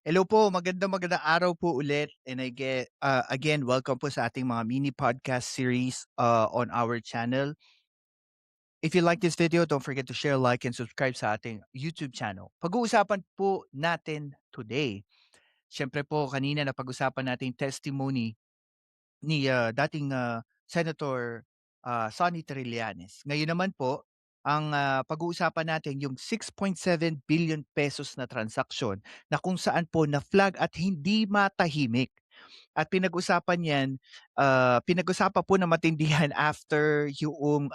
Hello po, magandang araw po ulit and again, welcome po sa ating mga mini podcast series on our channel. If you like this video, don't forget to share, like, and subscribe sa ating YouTube channel. Pag-uusapan po natin today, syempre po kanina napag-usapan natin testimony ni dating Senator Sonny Trillanes. Ngayon naman po, ang pag-uusapan natin yung 6.7 billion pesos na transaksyon na kung saan po na flag at hindi matahimik. At pinag-usapan po na matindihan after yung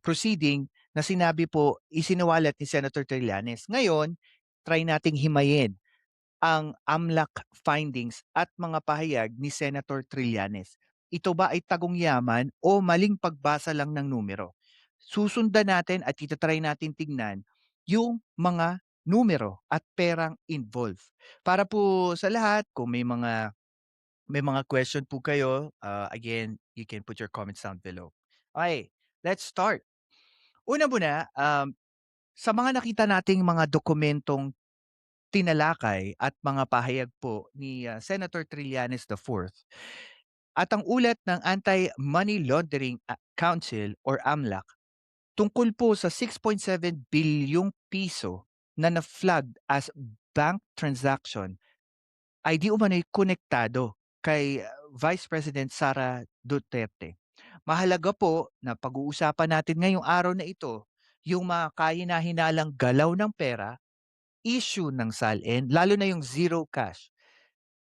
proceeding na sinabi po isinawalat ni Senator Trillanes. Ngayon, try nating himayin ang AMLAC findings at mga pahayag ni Senator Trillanes. Ito ba ay tagong yaman o maling pagbasa lang ng numero? Susundan natin at itatry natin tignan yung mga numero at perang involved. Para po sa lahat, kung may mga question po kayo, again, you can put your comments down below. Okay, let's start. Una muna, sa mga nakita nating mga dokumentong tinalakay at mga pahayag po ni Senator Trillanes IV at ang ulat ng Anti-Money Laundering Council or AMLAC tungkol po sa 6.7 bilyong piso na na-flag as bank transaction ay di umano'y konektado kay Vice President Sara Duterte. Mahalaga po na pag-uusapan natin ngayong araw na ito yung mga kahina-hinalang galaw ng pera, issue ng SALN, lalo na yung zero cash.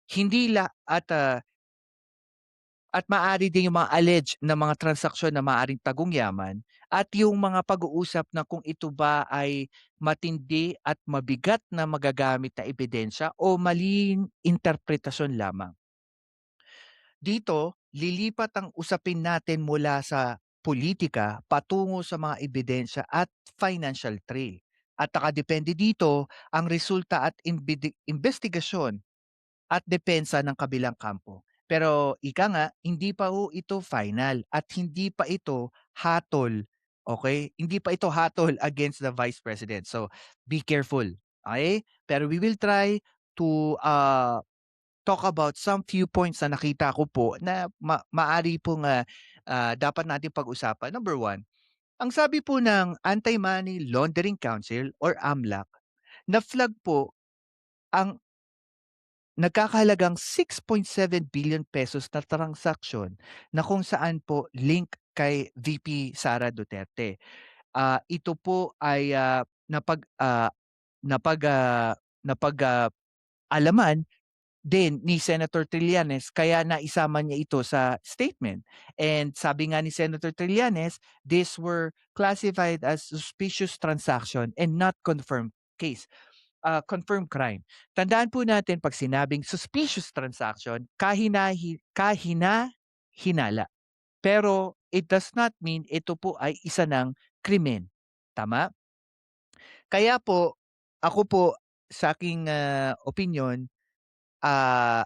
Hindi la at maaari din yung mga alleged na mga transaksyon na maaaring tagong yaman at yung mga pag-uusap na kung ito ba ay matindi at mabigat na magagamit na ebidensya o maling interpretasyon lamang. Dito, lilipat ang usapin natin mula sa politika patungo sa mga ebidensya at financial trail. At nakadepende dito ang resulta at investigasyon at depensa ng kabilang kampo. Pero ika nga, hindi pa ho ito final at hindi pa ito hatol, okay? Hindi pa ito hatol against the Vice President. So, be careful, okay? Pero we will try to talk about some few points na nakita ko po na maari pong dapat natin pag-usapan. Number one, ang sabi po ng Anti-Money Laundering Council or AMLAC, na-flag po ang nagkakahalagang 6.7 billion pesos na transaksyon na kung saan po link kay VP Sara Duterte. Ito po ay napag ah, napag ah, alaman din ni Senator Trillanes kaya naisama niya ito sa statement. And sabi nga ni Senator Trillanes, these were classified as suspicious transaction and not confirmed case, confirmed crime. Tandaan po natin 'pag sinabing suspicious transaction, kahina-hinala. Pero it does not mean ito po ay isa ng krimen, tama? Kaya po, ako po sa aking opinyon, ah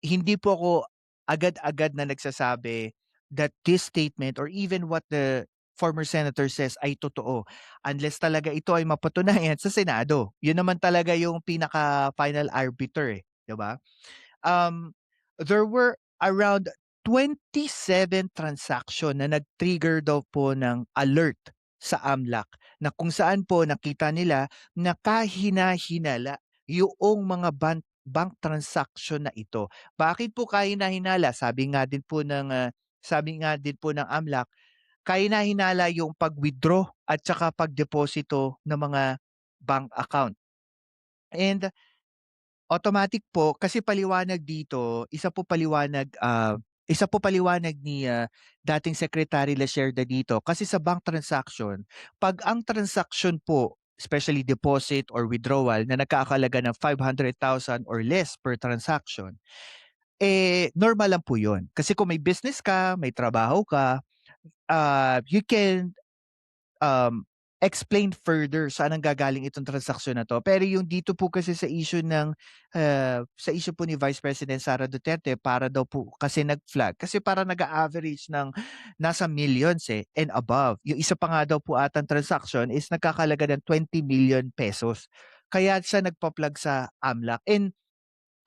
hindi po ako agad-agad na nagsasabi that this statement or even what the former senator says ay totoo unless talaga ito ay mapatunayan sa Senado. Yun naman talaga yung pinaka-final arbiter, eh, 'di ba? Um, there were around 27 transaction na nag-trigger daw po ng alert sa AMLAC na kung saan po nakita nila na kahina-hinala yung mga bank transaction na ito. Bakit po kahina-hinala? Sabi nga din po ng AMLAC, kahina-hinala yung pag-withdraw at saka pagdeposito ng mga bank account. And automatic po kasi paliwanag dito, isa po paliwanag ni dating Secretary Lacerda dito kasi sa bank transaction, 'pag ang transaction po, especially deposit or withdrawal na nagkakahalaga ng 500,000 or less per transaction, normal lang po 'yun. Kasi kung may business ka, may trabaho ka, you can explain further saan nanggagaling itong transaksyon na 'to. Pero yung dito po kasi sa issue po ni Vice President Sara Duterte para daw po kasi nag-flag, kasi para nag-a-average ng nasa millions, and above. Yung isa pa nga daw po atang transaction is nagkakahalaga ng 20 million pesos. kaya siya nagpa-plug sa AMLAC. And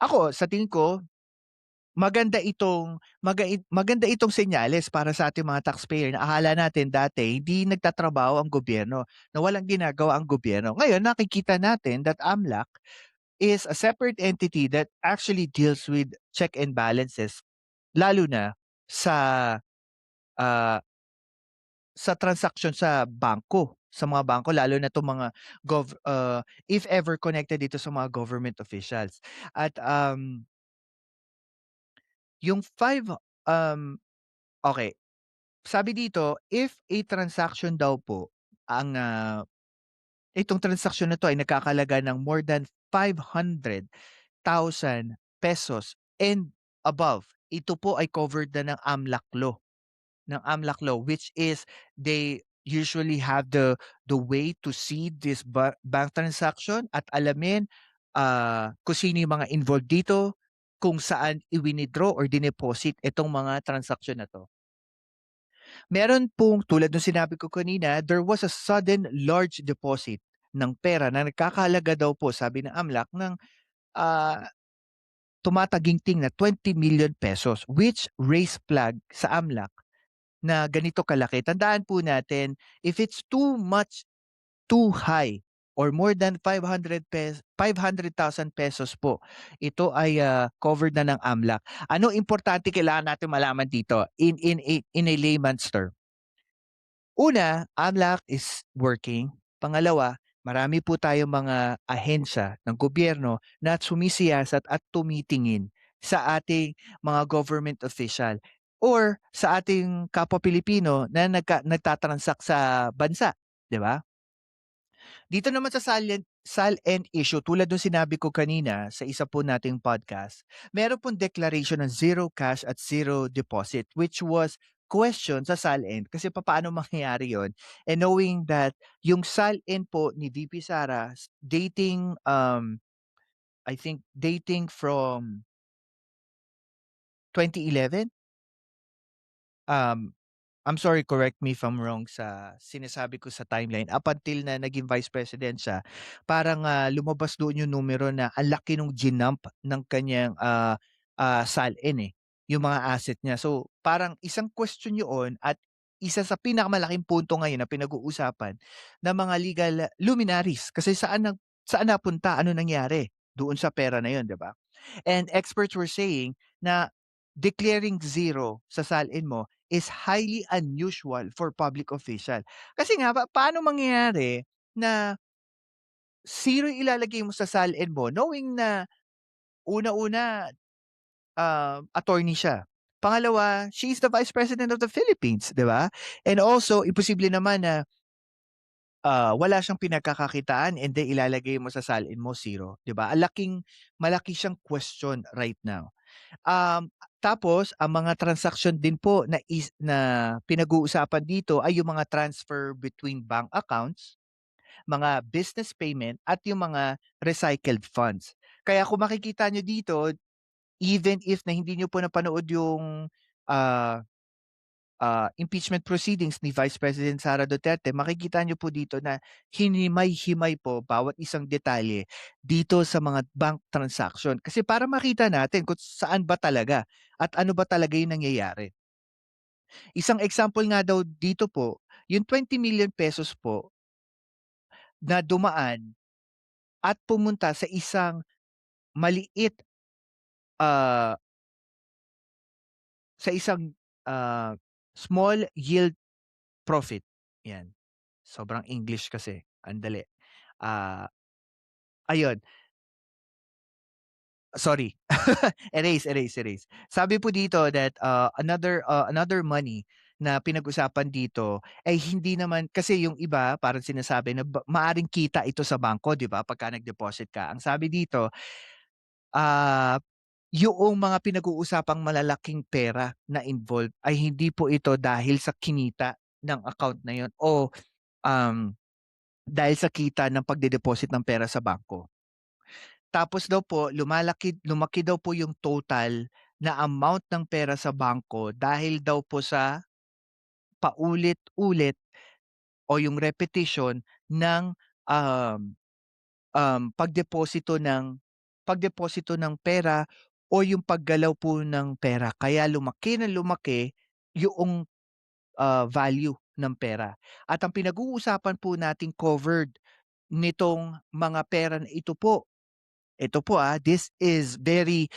ako sa tingin ko maganda itong senyales para sa ating mga taxpayer na akala natin dati hindi nagtatrabaho ang gobyerno, na walang ginagawa ang gobyerno. Ngayon nakikita natin that AMLAC is a separate entity that actually deals with check and balances, lalo na sa, ah, sa transaksyon sa mga bangko lalo na 'tong mga if ever connected dito sa mga government officials. At, yung okey, sabi dito, if a transaction daw po itong transaksyon na 'to ay nagkakahalaga ng more than ₱500,000 and above, ito po ay covered na ng AMLAC law, which is they usually have the way to see this bank transaction at alamin, kung sino yung mga involved dito, kung saan i-withdraw or dineposit itong mga transaction na 'to. Meron pong tulad nung sinabi ko kanina, there was a sudden large deposit ng pera na nagkakahalaga daw po sabi ng AMLAC ng, ah, tumataginting na ₱20 million, which raised flag sa AMLAC na ganito kalaki. Tandaan po natin, if it's too high or more than ₱500,000 po, ito ay, covered na ng AMLAC. Ano importante kailangan natin malaman dito in a layman's term? Una, AMLAC is working. Pangalawa, marami po tayong mga ahensya ng gobyerno na sumisiyasat at tumitingin sa ating mga government official or sa ating kapwa Pilipino na nagtatransact sa bansa, 'di ba? Dito naman sa SALN issue tulad nung sinabi ko kanina sa isa po nating podcast, meron pong declaration ng zero cash at zero deposit, which was question sa SALN kasi papaano mangyayari yon. And knowing that yung SALN po ni VP Sara dating, I think dating from 2011. um I'm sorry, correct me if I'm wrong sa sinasabi ko sa timeline. Up until na naging Vice President siya, parang, lumabas doon yung numero na ang laki nung jinump ng kanyang, salin, yung mga asset niya. So, parang isang question yun at isa sa pinakamalaking punto ngayon na pinag-uusapan ng mga legal luminaries. Kasi saan napunta, ano nangyari doon sa pera na yun, 'di ba? And experts were saying na declaring zero sa salin mo is highly unusual for public official. Kasi nga paano mangyayari na zero yung ilalagay mo sa salin mo knowing na una-una, attorney siya. Pangalawa, she is the Vice President of the Philippines, 'di ba? And also imposible naman na, wala siyang pinagkakakitaan and then ilalagay mo sa salin mo zero, 'di ba? Malaki siyang question right now. Tapos ang mga transaction din po na pinag-uusapan dito ay yung mga transfer between bank accounts, mga business payment at yung mga recycled funds. Kaya kung makikita niyo dito, even if na hindi niyo po napanood yung, ah, impeachment proceedings ni Vice President Sara Duterte, makikita niyo po dito na hinimay-himay po bawat isang detalye dito sa mga bank transaction. Kasi para makita natin kung saan ba talaga at ano ba talaga yung nangyayari. Isang example nga daw dito po, yung ₱20 million po na dumaan at pumunta sa isang maliit, ah, sa isang, ah, small yield profit, 'yan. Sobrang English kasi, andali. Ah, Ayun, sorry. Erase. Sabi po dito that, another money na pinag-usapan dito ay hindi naman kasi yung iba parang sinasabi na maaaring kita ito sa bangko, 'di ba, pagka nag-deposit ka. Ang sabi dito, ah, yoong mga pinag-uusapang malalaking pera na involved ay hindi po ito dahil sa kinita ng account na yun o, um, dahil sa kita ng pagde-deposit ng pera sa bangko. Tapos daw po lumaki daw po yung total na amount ng pera sa bangko dahil daw po sa paulit-ulit o yung repetition ng, um, pagdeposito ng pera o yung paggalaw po ng pera kaya lumaki ng lumaki yung value ng pera. At ang pinag-uusapan po nating covered nitong mga pera na ito po, this is very,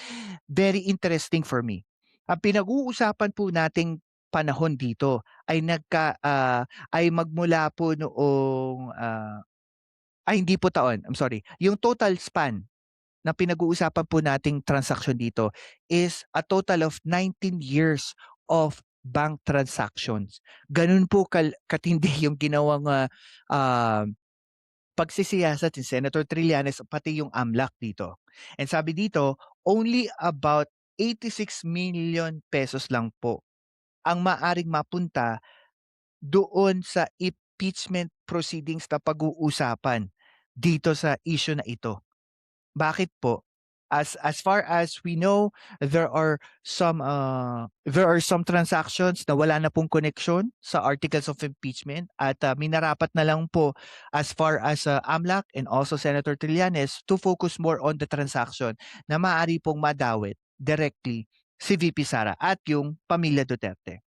very interesting for me. Ang pinag-uusapan po nating panahon dito ay magmula po noong, hindi po taon, I'm sorry. Yung total span na pinag-uusapan po nating transaction dito is a total of 19 years of bank transactions. Gano'n po katindi yung ginawang, pagsisiyasat ni Senator Trillanes pati yung AMLAC dito. And sabi dito, only about 86 million pesos lang po ang maaring mapunta doon sa impeachment proceedings na pag-uusapan dito sa issue na ito. Bakit po? As far as we know, there are some transactions na wala na pong koneksyon sa articles of impeachment at minarapat na lang po as far as AMLAC and also Senator Trillanes to focus more on the transaction na maaari pong madawit directly si VP Sara at yung pamilya Duterte.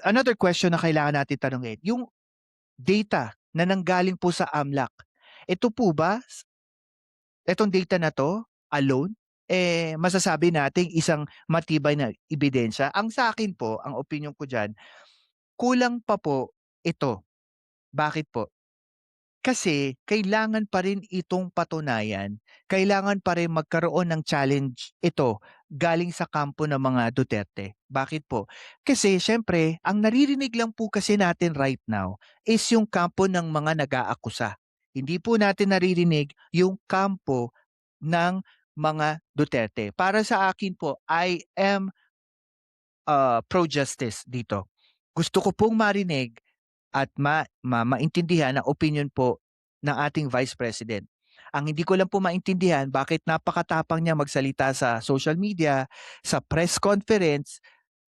Another question na kailangan natin tanungin, yung data na nanggaling po sa AMLAC, ito po ba etong data na 'to alone, masasabi nating isang matibay na ebidensya? Ang sa akin po, ang opinyon ko diyan, kulang pa po ito. Bakit po? Kasi kailangan pa rin itong patunayan, kailangan pa rin magkaroon ng challenge ito galing sa kampo ng mga Duterte. Bakit po? Kasi siyempre, ang naririnig lang po kasi natin right now is yung kampo ng mga nag-aakusa. Hindi po natin naririnig yung kampo ng mga Duterte. Para sa akin po, I am pro-justice dito. Gusto ko pong marinig at maintindihan ang opinyon po ng ating Vice President. Ang hindi ko lang po maintindihan bakit napakatapang niya magsalita sa social media, sa press conference,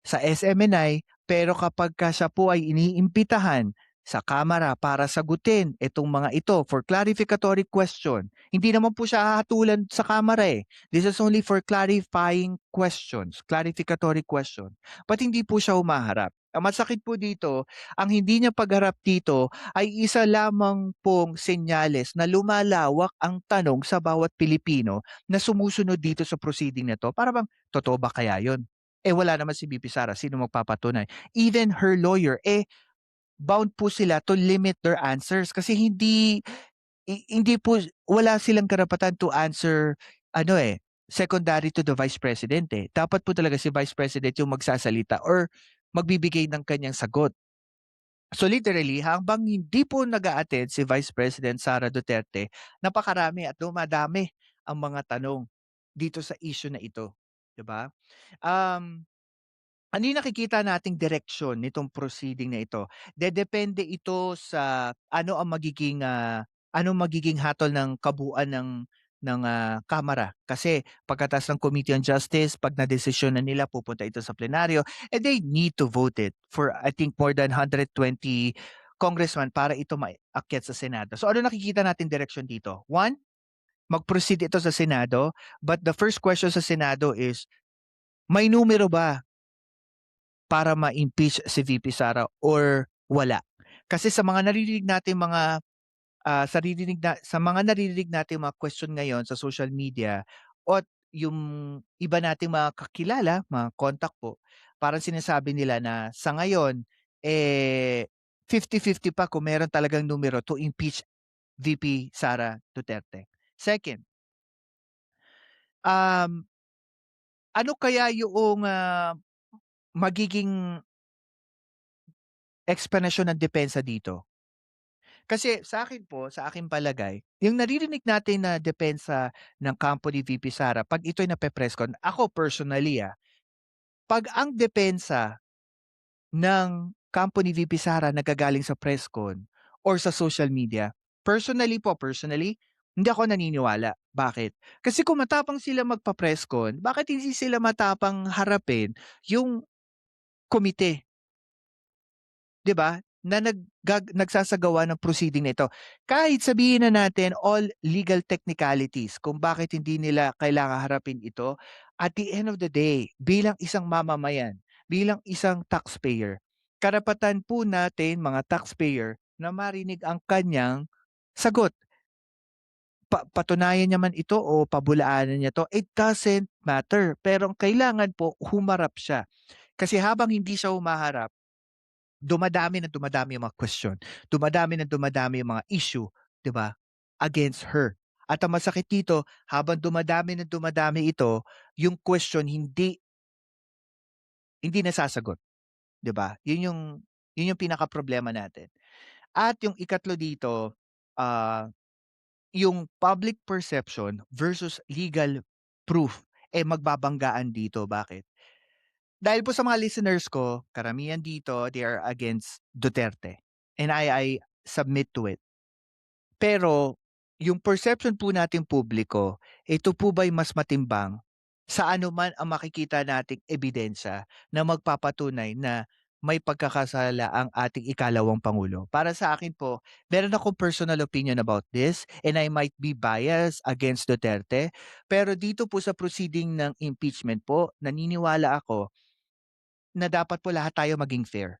sa SMNI, pero kapagka siya po ay iniimbitahan sa kamera para sagutin itong mga ito for clarificatory question, hindi naman po siya hahatulan sa kamera eh. This is only for clarifying questions, clarificatory question. Ba't hindi po siya humaharap? Ang masakit po dito, ang hindi niya pagharap dito ay isa lamang pong senyales na lumalawak ang tanong sa bawat Pilipino na sumusunod dito sa proceeding na 'to. Para bang, totoo ba kaya 'yun? Wala naman si VP Sara, sino magpapatunay? Even her lawyer, bound po sila to limit their answers kasi hindi po wala silang karapatan to answer ano, secondary to the Vice President, eh. Dapat po talaga si Vice President yung magsasalita or magbibigay ng kanyang sagot. So literally, habang hindi po nag-a-attend si Vice President Sara Duterte, napakarami at dumadami ang mga tanong dito sa issue na ito, 'di ba? Um Ano yung nakikita nating direksyon nitong proceeding na ito? Dedepende ito sa ano magiging hatol ng kabuuan ng kamara. Kasi pagkatapos ng Committee on Justice, 'pag nadesisyon na nila pupunta ito sa plenaryo, they need to vote it for I think more than 120 congressman para ito maakyat sa Senado. So ano nakikita nating direksyon dito? One, mag-proceed ito sa Senado, but the first question sa Senado is, may numero ba para ma-impeach si VP Sara or wala? Kasi sa mga naririnig nating mga question ngayon sa social media at yung iba nating mga kakilala, mga contact po, parang sinasabi nila na sa ngayon, 50-50 pa kung meron talagang numero to impeach VP Sara Duterte. Second, um, ano kaya yung magiging eksplanasyon ng depensa dito? Kasi sa akin po, sa aking palagay, yung naririnig natin na depensa ng kampo ni VP Sara 'pag ito'y nape-presscon, ako personally, 'pag ang depensa ng kampo ni VP Sara nagagaling sa presscon or sa social media, personally, hindi ako naniniwala. Bakit? Kasi kung matapang sila magpa-presscon, bakit hindi sila matapang harapin yung komite, 'di ba, na nagsasagawa ng proceeding na ito. Kahit sabihin na natin all legal technicalities kung bakit hindi nila kailangang harapin ito, at the end of the day, bilang isang mamamayan, bilang isang taxpayer, karapatan po natin mga taxpayer na marinig ang kanyang sagot. Patunayan niya man ito o pabulaanan niya 'to, it doesn't matter. Pero ang kailangan po humarap siya. Kasi habang hindi siya humaharap, dumadami na dumadami yung mga question, dumadami na dumadami yung mga issue, 'di ba, against her. At ang masakit dito, habang dumadami na dumadami ito, yung question hindi nasasagot, 'di ba? Yun yung pinakaproblema natin. At yung ikatlo dito, ah yung public perception versus legal proof, magbabanggaan dito. Bakit? Dahil po sa mga listeners ko, karamihan dito, they are against Duterte. And I submit to it. Pero yung perception po nating publiko, ito po ba'y mas matimbang sa anuman ang makikita nating ebidensya na magpapatunay na may pagkakasala ang ating ikalawang pangulo? Para sa akin po, meron akong personal opinion about this and I might be biased against Duterte. Pero dito po sa proceeding ng impeachment po, naniniwala ako na dapat po lahat tayo maging fair.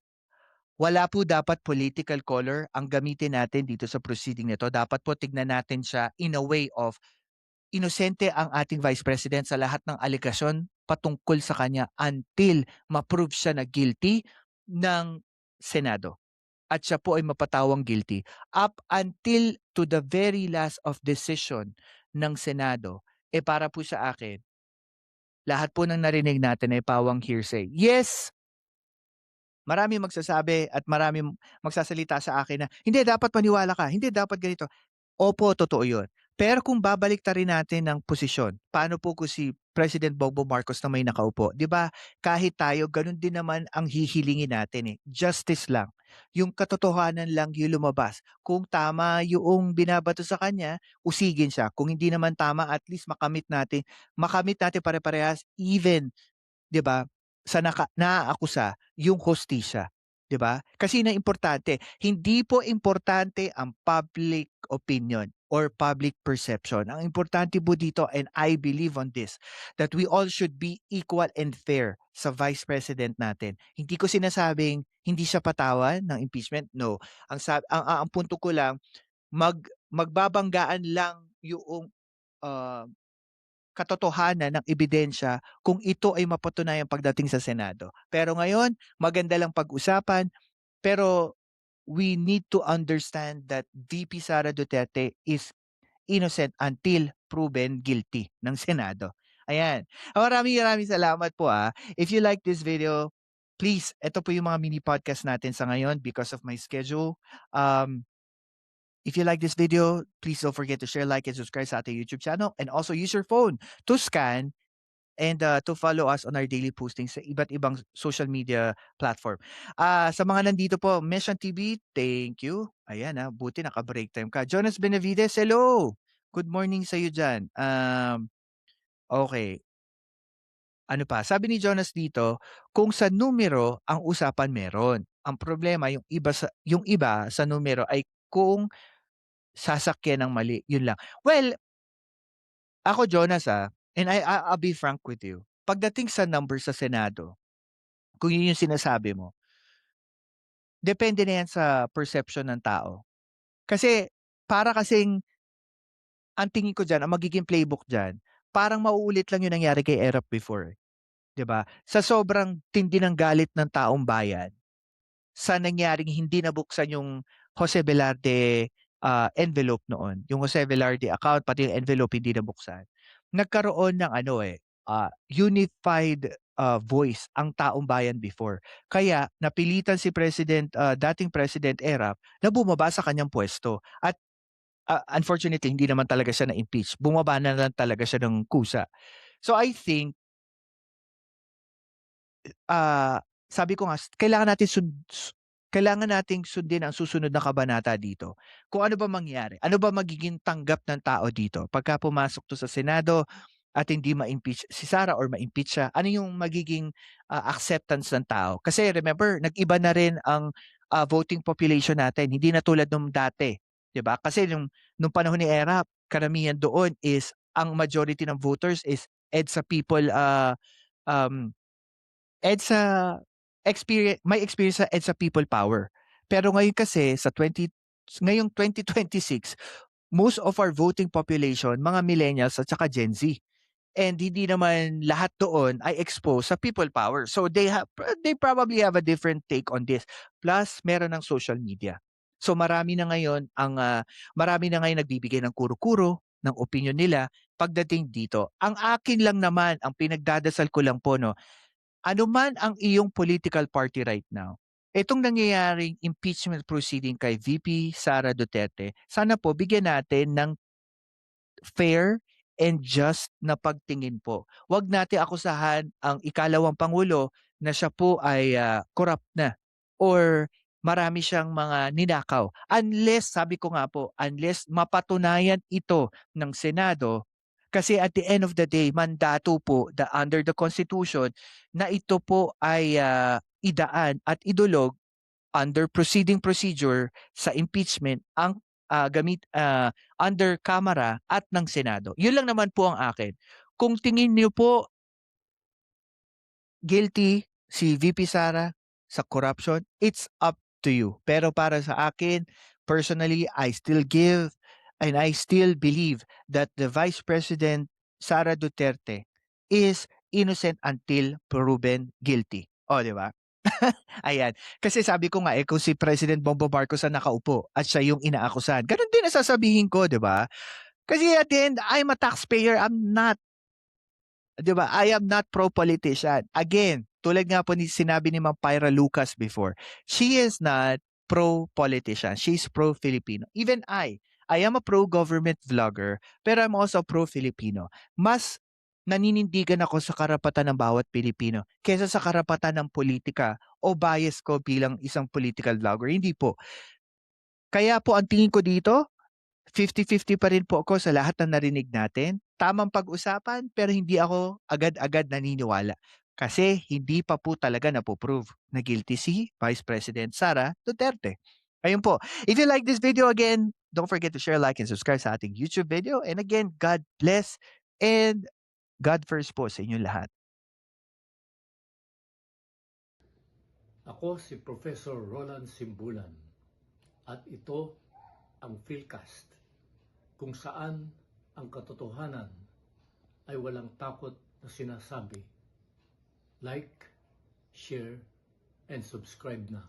Wala po dapat political color ang gamitin natin dito sa proceeding nito. Dapat po tignan natin siya in a way of inosente ang ating Vice President sa lahat ng alegasyon patungkol sa kanya until ma-prove siya na guilty ng Senado. At siya po ay mapatawang guilty. Up until to the very last of decision ng Senado, para po sa akin, lahat po ng narinig natin ay pawang hearsay. Yes, maraming magsasabi at maraming magsasalita sa akin na, "Hindi, dapat maniwala ka. Hindi, dapat ganito." Opo, totoo yun. Pero kung babaliktarin natin ng posisyon, paano po kung si President Bongbong Marcos na may nakaupo? 'Di ba, kahit tayo gano'n din naman ang hihilingin natin, justice lang. Yung katotohanan lang yung lumabas. Kung tama yung binabato sa kanya, usigin siya. Kung hindi naman tama, at least makamit natin pare-parehas even, 'di ba, sa naaakusa yung hustisya, 'di ba? Kasi na importante, hindi po importante ang public opinion or public perception. Ang importante po dito, and I believe on this, that we all should be equal and fair sa Vice President natin. Hindi ko sinasabing hindi siya patawan ng impeachment, no. Ang punto ko lang, magbabanggaan lang yung, ah katotohanan ng ebidensya kung ito ay mapatunayan pagdating sa Senado. Pero ngayon, maganda lang pag-usapan, pero we need to understand that VP Sara Duterte is innocent until proven guilty ng Senado. Ayan. Maraming maraming salamat po. If you like this video, please, ito po yung mga mini podcast natin sa ngayon because of my schedule. If you like this video, please don't forget to share, like, and subscribe sa ating YouTube channel. And also use your phone to scan and to follow us on our daily postings sa iba't ibang social media platform. Sa mga nandito po, Mission TV, thank you. Ayan, buti naka-break time ka. Jonas Benavides, hello. Good morning sa iyo diyan. Okay. Ano pa? Sabi ni Jonas dito, kung sa numero ang usapan meron. Ang problema yung iba sa numero ay kung sasakyan ng mali, yun lang. Well, ako Jonas, and I'll be frank with you. Pagdating sa number sa Senado, kung yun yung sinasabi mo, depende na yan sa perception ng tao. Kasi para kasing ang tingin ko diyan, ang magiging playbook diyan, parang mauulit lang yung nangyari kay Erap before, 'di ba? Sa sobrang tindi ng galit ng taong bayan, sa nangyaring hindi nabuksan yung Jose Velarde, envelope noon, yung Jose Velarde account pati yung envelope hindi nabuksan. Nagkaroon ng unified, voice ang taong bayan before. Kaya napilitan si dating President Erap na bumaba sa kanyang puwesto at, unfortunately hindi naman talaga siya na-impeach, bumaba na lang talaga siya ng kusa. So I think, sabi ko nga kailangan nating sundin ang susunod na kabanata dito. Kung ano ba mangyari, ano ba magiging tanggap ng tao dito pagka pumasok 'to sa Senado at hindi ma-impeach si Sara or ma-impeach siya, ano yung magiging, acceptance ng tao? Kasi remember nag-iba na rin ang, voting population natin. Hindi na tulad nung dati, 'di ba? Kasi nung panahon ni ERA, karamihan doon is ang majority ng voters is EDSA people, um, EDSA may experience sa EDSA people power. Pero ngayon kasi ngayong 2026, most of our voting population, mga millennials at saka Gen Z. And hindi naman lahat doon ay exposed sa people power. So they probably have a different take on this. Plus meron ng social media. So marami na ngayon nagbibigay ng kuro-kuro ng opinion nila pagdating dito. Ang akin lang naman, ang pinagdadasal ko lang po, no, ano man ang iyong political party right now, itong nangyayaring impeachment proceeding kay VP Sara Duterte, sana po bigyan natin ng fair and just na pagtingin po. Huwag natin akusahan ang ikalawang pangulo na siya po ay corrupt na or marami siyang mga ninakaw. Unless, sabi ko nga po, unless mapatunayan ito ng Senado, kasi at the end of the day, mandato po under the Constitution na ito po ay idaan at idulog under proceeding procedure sa impeachment ang under Kamara at ng Senado. Yun lang naman po ang akin. Kung tingin niyo po guilty si VP Sara sa corruption, it's up to you. Pero para sa akin, personally, I still give and I still believe that the Vice President Sara Duterte is innocent until proven guilty. O, di ba? Ayan. Kasi sabi ko nga kung si President Bongbong Marcos ang nakaupo at siya yung inaakusahan, ganun din ang sasabihin ko, 'di ba? Kasi at the end, I'm a taxpayer, I'm not, 'di ba? I am not pro-politician. Again, tulad nga po ni sinabi ni Ma'am Pyra Lucas before, she is not pro-politician. She's pro-Filipino. Even I am a pro-government vlogger, pero I'm also pro-Filipino. Mas naninindigan ako sa karapatan ng bawat Pilipino kaysa sa karapatan ng politika o bias ko bilang isang political vlogger. Hindi po. Kaya po ang tingin ko dito, 50-50 pa rin po ako sa lahat ng narinig natin. Tamang pag-usapan pero hindi ako agad-agad naniniwala. Kasi hindi pa po talaga napoprove na guilty si Vice President Sara Duterte. Ayun po. If you like this video again, don't forget to share, like, and subscribe sa ating YouTube video. And again, God bless and God first po sa inyong lahat. Ako si Professor Roland Simbulan at ito ang Philcast, kung saan ang katotohanan ay walang takot na sinasabi. Like, share, and subscribe na.